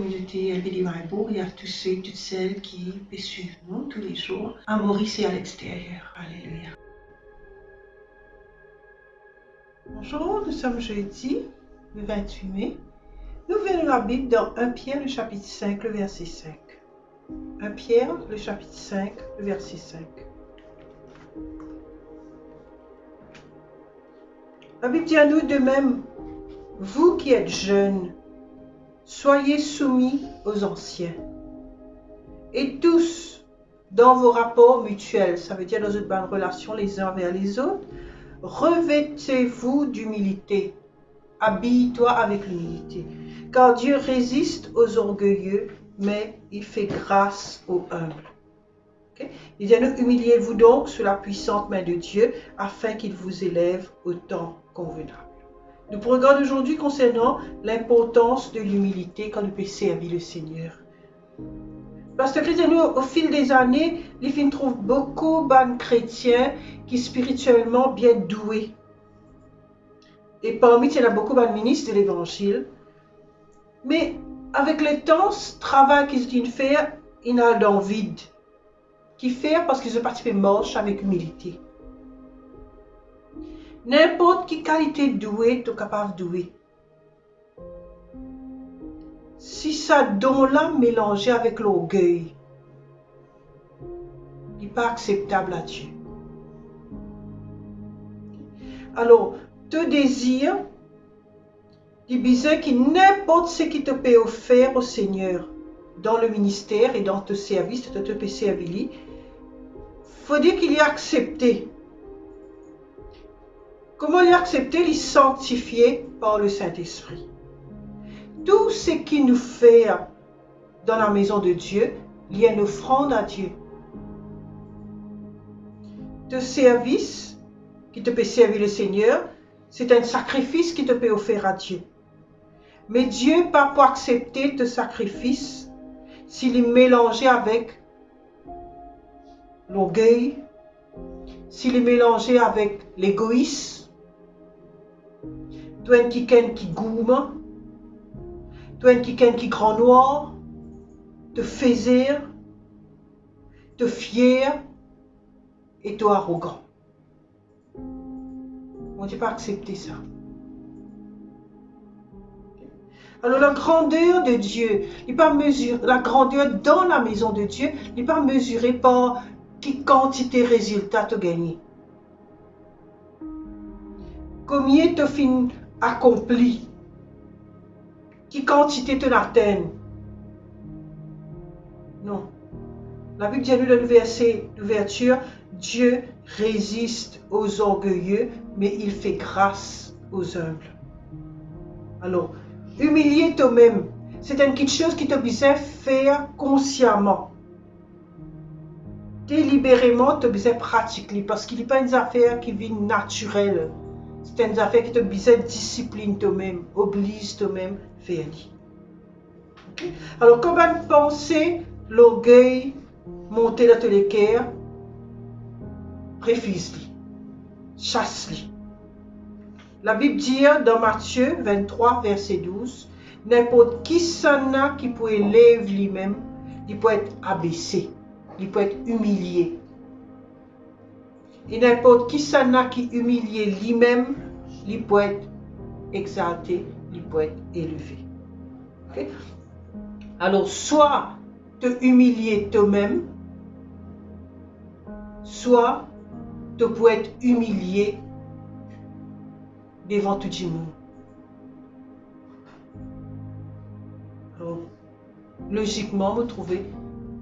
communauté LBD Bible et à tous ceux, toutes celles qui suivent nous tous les jours à Maurice et à l'extérieur. Alléluia. Bonjour, nous sommes jeudi, le 28 mai. Nous venons la Bible dans 1 Pierre, le chapitre 5, le verset 5. 1 Pierre, le chapitre 5, le verset 5. La Bible dit à nous de même, vous qui êtes jeunes, soyez soumis aux anciens. Et tous, dans vos rapports mutuels, ça veut dire dans une bonne relation les uns vers les autres, revêtez-vous d'humilité. Habille-toi avec l'humilité. Car Dieu résiste aux orgueilleux, mais il fait grâce aux humbles. Okay? Il dit à nous, humiliez-vous donc sous la puissante main de Dieu, afin qu'il vous élève au temps convenable. Nous regardons aujourd'hui concernant l'importance de l'humilité quand nous peut servir le Seigneur. Parce que nous, au fil des années, il trouve beaucoup de chrétiens qui sont spirituellement bien doués. Et parmi eux, il y a beaucoup de ministres de l'Évangile. Mais avec le temps, ce travail qu'ils font, il a dans le vide. Qui fait parce qu'ils ont participé marche avec humilité. N'importe quelle qualité douée, tu es capable de douer. Si ça don-là mélangé avec l'orgueil, il n'est pas acceptable à Dieu. Alors, te désir, il disait que n'importe ce qui te peut offrir au Seigneur dans le ministère et dans ton service, tu te peux servir, il faut dire qu'il est accepté. Comment il est accepté? Il est sanctifié par le Saint-Esprit. Tout ce qui nous fait dans la maison de Dieu, il y a une offrande à Dieu. Ton service qui te peut servir le Seigneur, c'est un sacrifice qui te peut offrir à Dieu. Mais Dieu pas pour accepter ton sacrifice s'il est mélangé avec l'orgueil, s'il est mélangé avec l'égoïsme, toi un quelqu'un qui gourmand, toi un quelqu'un qui grand noir, te faiser, te fier et toi arrogant. On ne peut pas accepter ça. Alors la grandeur de Dieu, la grandeur dans la maison de Dieu, n'est pas mesurée par quelle quantité de résultats tu as gagné. Combien tu as accompli, quelle quantité tu atteins. Non. La Bible dit à nous dans le verset d'ouverture, Dieu résiste aux orgueilleux, mais il fait grâce aux humbles. Alors, humilier toi-même, c'est une petite chose qui te besoin faire consciemment. Délibérément, tu besoin pratiquer, parce qu'il n'est pas une affaire qui vient naturelle. C'est une affaire qui te besoin discipline toi-même, oblige toi-même faire. Okay? Alors, comment penser l'orgueil monter dans tous les cœurs, refuse-le, chasse-le. La Bible dit dans Matthieu 23, verset 12, n'importe qui s'en a qui peut élever lui-même, il peut être abaissé, il peut être humilié. Et n'importe qui s'en a qui humilie lui-même, il peut être exalté, il peut être élevé. Okay? Alors, soit te humilier toi-même, soit tu peux être humilié devant tout le monde. Alors, logiquement, vous trouvez,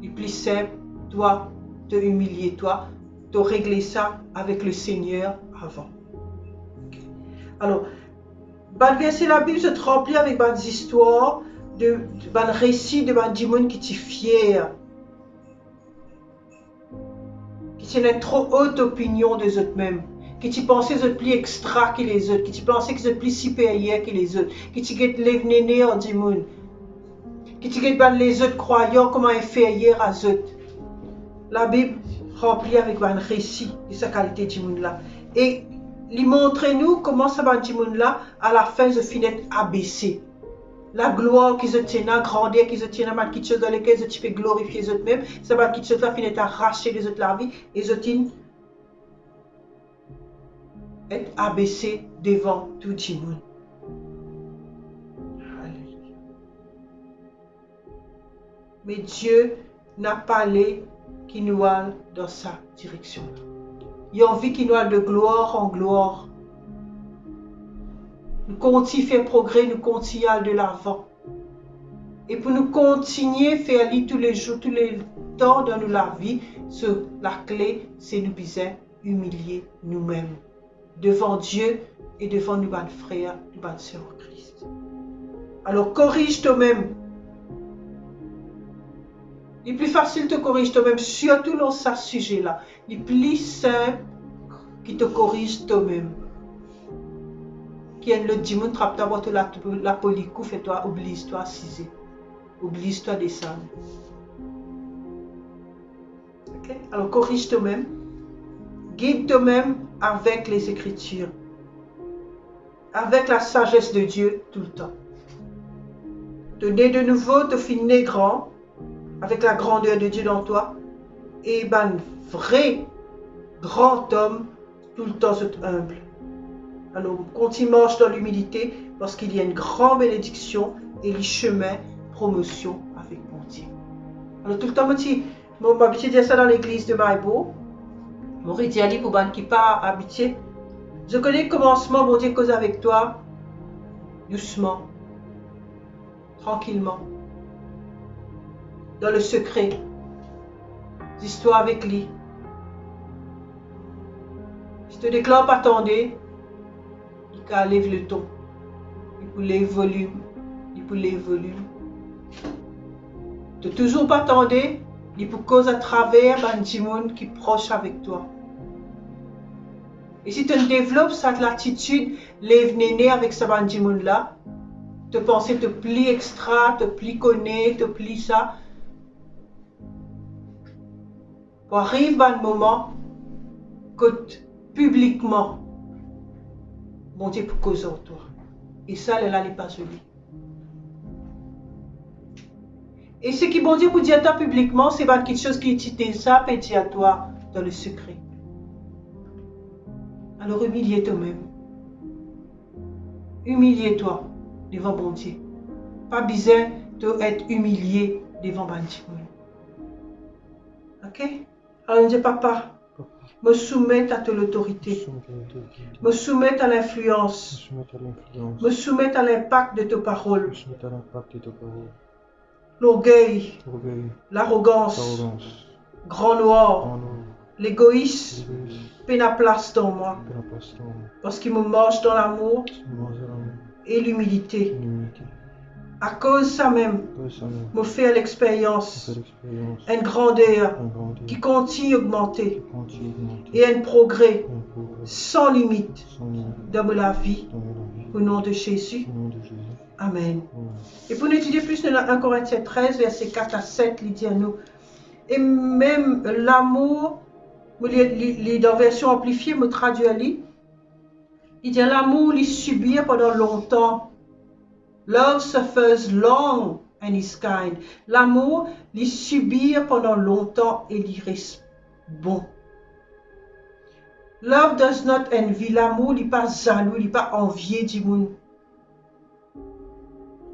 il est plus simple, toi, te humilier, toi, de régler ça avec le Seigneur avant. Okay. Alors, le verset de la Bible se remplit avec des histoires, des récits de gens qui sont fiers, qui ont une trop haute opinion des autres mêmes, qui pensent qu'ils sont plus extra que les autres, qui pensent qu'ils sont plus supérieurs que les autres, qui sont les nénés en du monde, qui sont les autres croyants comme inférieurs à eux. La Bible remplie avec un récit de sa qualité de monde là. Et il montre nous comment ça va de monde là à la fin de finir abaissé. la gloire qui se tient, la grandeur qui se tient, la quelque chose dans lequel tu peux glorifier les autres même, c'est pas quelque chose là finit arracher les autres la vie et les autres être abaissé devant tout le monde. Alléluia. Mais Dieu n'a pas allé qui nous aille dans sa direction. Il a envie qu'il nous aille de gloire en gloire. Nous continuons à faire progrès, nous continuons à aller de l'avant. Et pour nous continuer à faire aller tous les jours, tous les temps dans la vie, la clé, c'est nous bien humilier nous-mêmes devant Dieu et devant nos frères, nos sœurs en Christ. Alors corrige toi-même. Il est plus facile de te corriger toi-même, surtout dans ce sujet-là. Il est plus simple qu'il te corrige toi-même. Qui est le dimanche, trappe d'abord la policou, fais-toi, oublie-toi, assisé. Oublie-toi descendre. Ok? Alors corrige toi-même. Guide toi-même avec les Écritures. Avec la sagesse de Dieu tout le temps. Te nais de nouveau, te finis grand. Avec la grandeur de Dieu dans toi. Et ben vrai grand homme, tout le temps c'est humble. Alors, continue marche dans l'humilité parce qu'il y a une grande bénédiction et le chemin promotion avec mon Dieu. Alors, tout le temps, je m'habitue à dire ça dans l'église de Maïbo. Mon dit pour les qui pas habitué. Je connais le commencement, mon Dieu, cause avec toi, doucement, tranquillement, dans le secret, l'histoire avec lui. Je te déclare pas attendez. Il lève le ton, il peut les volumes, Tu toujours pas attendre, il peut cause à travers un monde qui est proche avec toi. Et si tu développes cette attitude, lève néné avec ce monde là, te penser te plie extra, te plie connaît, te plie ça. Pour arriver à un moment que publiquement, bon Dieu pour causer en toi. Et ça, là, n'est pas joli. Et ce qui bon Dieu pour dire à toi publiquement, c'est pas quelque chose qui est ça, et dire à toi dans le secret. Alors humilie toi-même. Humilie-toi devant bon Dieu. Pas besoin d'être humilié devant bon Dieu. Ok? Alors, Dieu, papa. Me soumettre à ton autorité. Me soumettre à l'influence. Me soumettre à l'impact de tes paroles. L'orgueil. L'arrogance. Grand noir. L'égoïsme. Peine à place dans moi. Parce qu'il me marche dans l'amour et l'humilité. À cause de ça même, me fait l'expérience, une grandeur qui continue à augmenter et un progrès sans limite dans la vie, au nom de Jésus. Amen. Et pour nous étudier plus, dans 1 Corinthiens 13, versets 4 à 7, il dit à nous, et même l'amour, dans la version amplifiée, me traduit à lui, il dit l'amour, il subit pendant longtemps. Love suffers long and is kind. L'amour, il subit pendant longtemps et il reste bon. Love does not envy. L'amour, il n'est pas jaloux, il n'est pas envié du monde.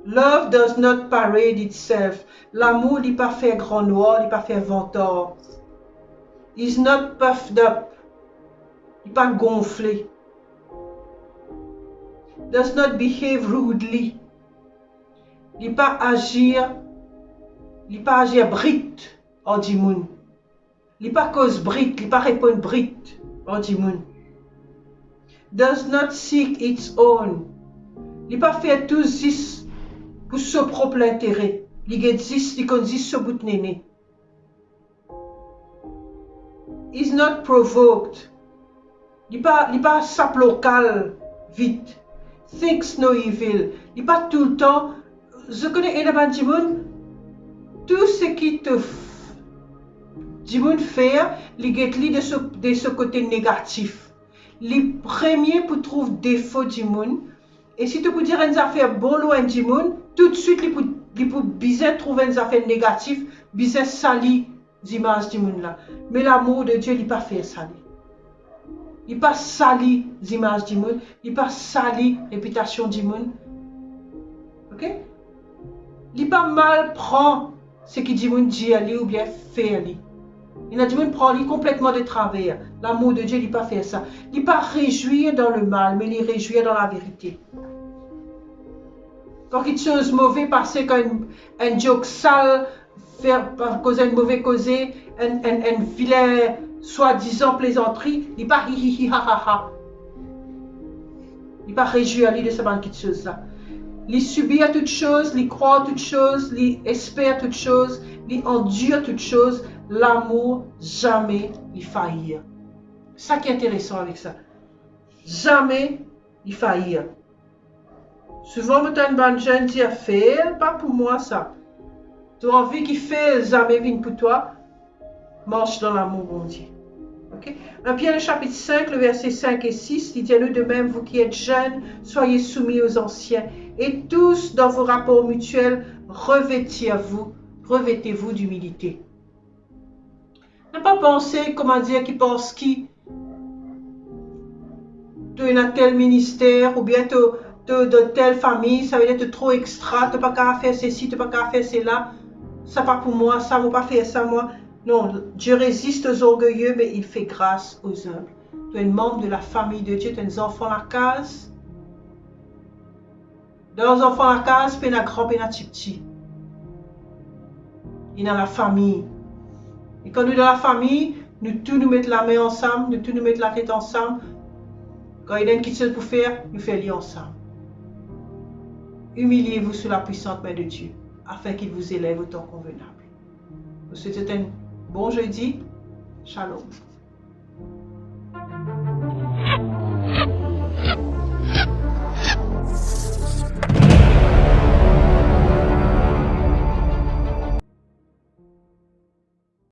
Love does not parade itself. L'amour, il n'est pas fait grand noir, il n'est pas fait vantard. He's not puffed up. Il n'est pas gonflé. Does not behave rudely. Il n'est pas agir brite en du monde. Il n'est pas cause brite, il n'est pas répondre brite en du monde. Does not seek its own. Il n'est pas fait tout ça pour son propre intérêt. Il existe, il consiste sur bout de néné. Is not provoked. Il n'est pas sap local vite. Thinks no evil. Il n'est pas tout le temps. Je connais énormément de monde. Tout ce qui te fait, il est de ce côté négatif. Les premiers pour trouver défaut du monde. Et si tu peux dire une affaire bon loin du monde, tout de suite, il peut bien trouver des affaires négatives, bien salir l'image du monde là. Mais l'amour de Dieu, il n'a pas fait ça. Il n'a pas sali l'image du monde, il n'a pas sali la réputation du monde. Ok? Il n'a pas mal prend ce que du monde dit à lui ou bien fait à lui. Il a du monde prend lui complètement de travers. L'amour de Dieu, il n'a pas fait ça. Il n'a pas réjoui dans le mal, mais il réjouit dans la vérité. Quand quelque chose de mauvais passe, quand un joke sale, faire causer une mauvaise cause, un vilain soi-disant plaisanterie, il n'est pas hi hi hi ha ha ha. Il n'est pas réjoui à lui de ces petites choses-là. Il subit à toutes choses, il croit à toutes choses, il espère à toutes choses, il endure toutes choses. L'amour, jamais il faillit. C'est ça qui est intéressant avec ça. Jamais il faillit. Souvent, quand une bonne jeune dit, fais, pas pour moi ça. Tu as envie qu'il fait, jamais vienne pour toi. Marche dans l'amour, bon Dieu. Okay? Dans Pierre, le chapitre 5, le verset 5 et 6, il dit à nous de même, vous qui êtes jeunes, soyez soumis aux anciens. Et tous, dans vos rapports mutuels, revêtez-vous d'humilité. Ne pas penser, comment dire, qui pense qui. Tu es dans tel ministère, ou bien de telle famille, ça veut dire que tu es trop extra, tu n'as pas qu'à faire ceci, tu n'as pas qu'à faire cela. Ça pas pour moi, ça ne va pas faire ça moi. Non, Dieu résiste aux orgueilleux, mais il fait grâce aux humbles. Tu es un membre de la famille de Dieu, tu es un enfant à la case. Dans les enfants à la case, tu es un grand, tu es un petit. Et dans la famille. Et quand nous sommes dans la famille, nous tous nous mettons la main ensemble, nous tous nous mettons la tête ensemble. Quand il y a une petite chose pour faire, nous faisons ensemble. Humiliez-vous sous la puissante main de Dieu, afin qu'il vous élève au temps convenable. Je vous souhaite un bon jeudi. Shalom.